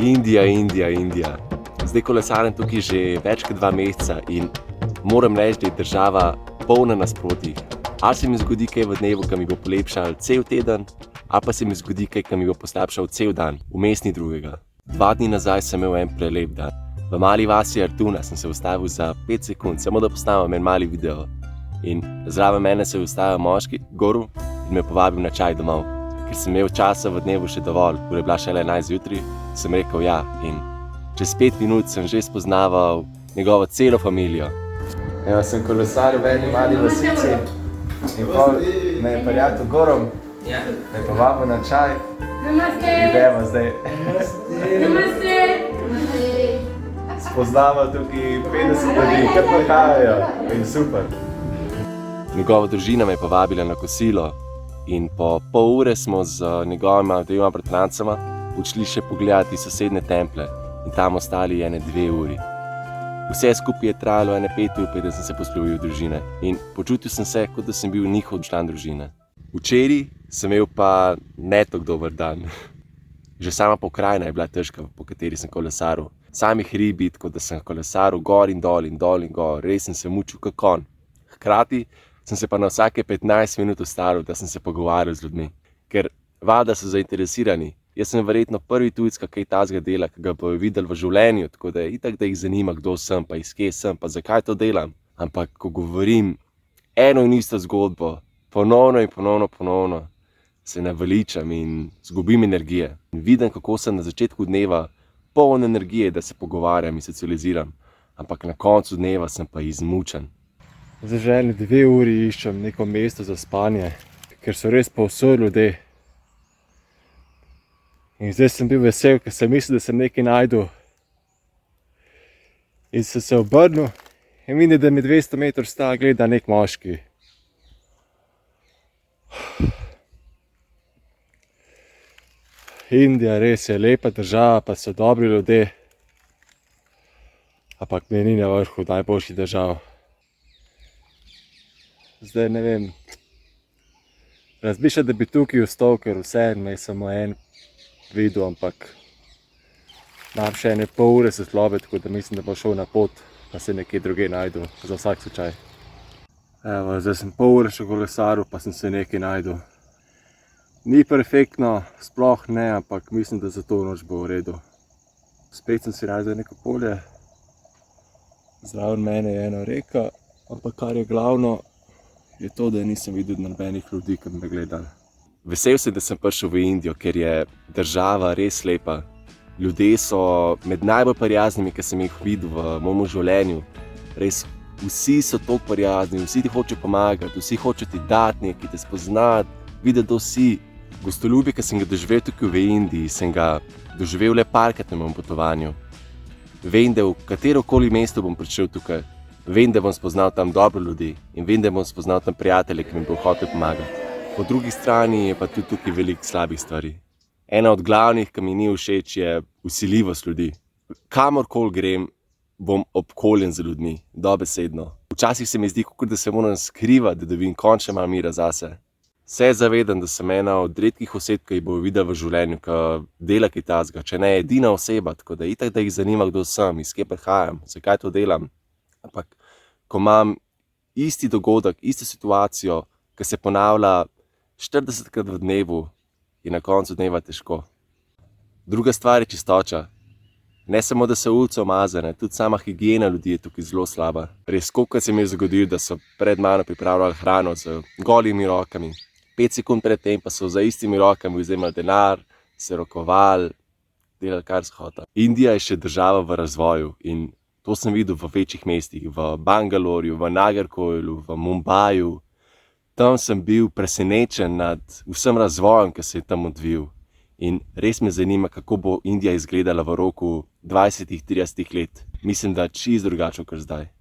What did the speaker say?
Indija. Zdaj kolesarim tukaj že več kot 2 meseca in moram reči, da je država polna nasprotij. Ali se mi zgodi kaj v dnevu, ki mi bo polepšal cel teden, ali pa se mi zgodi kaj, ki mi bo poslabšal cel dan, vmes ni drugega. 2 dni nazaj sem imel en prelep dan. V mali vasi Artuna sem se ustavil za 5 sekund, samo da posnamem en mali video. In zraven mene se je ustavil moški, Goru, in me povabil na čaj domov. Ker sem imel časa v dnevu še dovolj, ko je bila šele 11 zjutraj, sem rekel ja in čez 5 minut sem že spoznaval njegovo celo familijo. Evo, sem kolesaril v eni mali vasici in pol me je prijatelj Gorom, me je povabil na čaj. Idemo zdaj. Spoznamo tukaj 50 ljudi, kar prihajajo in super. Njegova družina me je povabila na kosilo in po pol ure smo z njegovima 2 bratrancema odšli še pogledati sosednje templje in tam ostali ene 2 uri. Vse skupaj je trajalo ene 5 ur, preden sem se poslovil družine in počutil sem se, kot da sem bil njihov član družine. Včeraj sem imel pa ne tako dober dan. Že sama pokrajina je bila težka, po kateri sem kolesaril. Sami hribi, tako da sem kolesaril gor in dol in dol in gor. Res sem se mučil kot konj. Hkrati sem se pa na vsake 15 minut ustavil, da sem se pogovarjal z ljudmi. Ker valjda so zainteresirani. Jaz sem verjetno prvi tujec, ki kaj takega dela, ki ga bojo videli v življenju, tako da je itak, da jih zanima, kdo sem, pa iz kje sem, pa zakaj to delam. Ampak ko govorim eno in isto zgodbo, ponovno in ponovno, se naveličam in zgubim energije. In vidim, kako sem na začetku dneva poln energije, da se pogovarjam in socializiram. Ampak na koncu dneva sem pa izmučen. Zdaj že ene 2 uri iščem neko mesto za spanje, ker so res povsod ljudje. In zdaj sem bil vesel, ker sem mislil, da sem nekaj našel. In sem se obrnil in vidim, da mi 200 metrov stran gleda nek moški. Indija res je lepa država, pa so dobri ljudje. Ampak mi ni na vrhu najboljših držav. Zdaj ne vem. Razmišljam, da bi tukaj ostal, ker vseeno me je samo en videl, ampak imam še ene pol ure svetlobe, tako da mislim, da bom šel na pot, pa se nekje drugje našel, za vsak slučaj. Evo, zdaj sem pol ure še kolesaril, pa sem se nekaj našel. Ni perfektno, sploh ne, ampak mislim, da za to noč bo v redu. Spet sem si našel neko polje. Zraven mene je ena reka, ampak kar je glavno, je to, da nisem videl nobenih ljudi, ki bi me gledali. Vesel sem, da sem prišel v Indijo, ker je država res lepa. Ljudje so med najbolj prijaznimi, ki sem jih videl v mojem življenju. Res, vsi so toliko prijazni, vsi ti hočejo pomagati, vsi hočejo ti dati nekaj, te spoznati, videti, da vsi. Gostoljubje, ki sem ga doživel tukaj v Indiji, sem ga doživel le parkrat na mojem potovanju. Vem, da v katerokoli mesto bom prišel tukaj, vem, da bom spoznal tam dobro ljudi in vem, da bom spoznal tam prijatelje, ki mi bo hotel pomagati. Po drugi strani je pa tudi tukaj veliko slabih stvari. Ena od glavnih, ki mi ni všeč, je vsiljivost ljudi. Kamorkoli grem, bom obkoljen z ljudmi, dobesedno. Včasih se mi zdi, kot da se moram skrivati, da dobim končno malo mira zase. Se zavedam, da sem ena od redkih oseb, ki jih bo videl v življenju, ki dela kaj takega, če ne edina oseba, tako da itak, da jih zanima, kdo sem, iz kje prihajam, zakaj to delam. Ampak, ko imam isti dogodek, isto situacijo, ki se ponavlja 40krat v dnevu, je na koncu dneva težko. Druga stvar je čistoča. Ne samo, da so ulice umazane, tudi sama higiena ljudi je tukaj zelo slaba. Res, kolikokrat se mi je zgodilo, da so pred mano pripravljali hrano z golimi rokami. 5 sekund pred tem pa so za istimi rokami vzemali denar, se rokovali, delali kar so hoteli. Indija je še država v razvoju in to sem videl v večjih mestih, v Bangalorju, v Nagercoilu, v Mumbaju. Tam sem bil presenečen nad vsem razvojem, ki se je tam odvil. In res me zanima, kako bo Indija izgledala v roku 20-30 let. Mislim, da čisto drugače kot zdaj.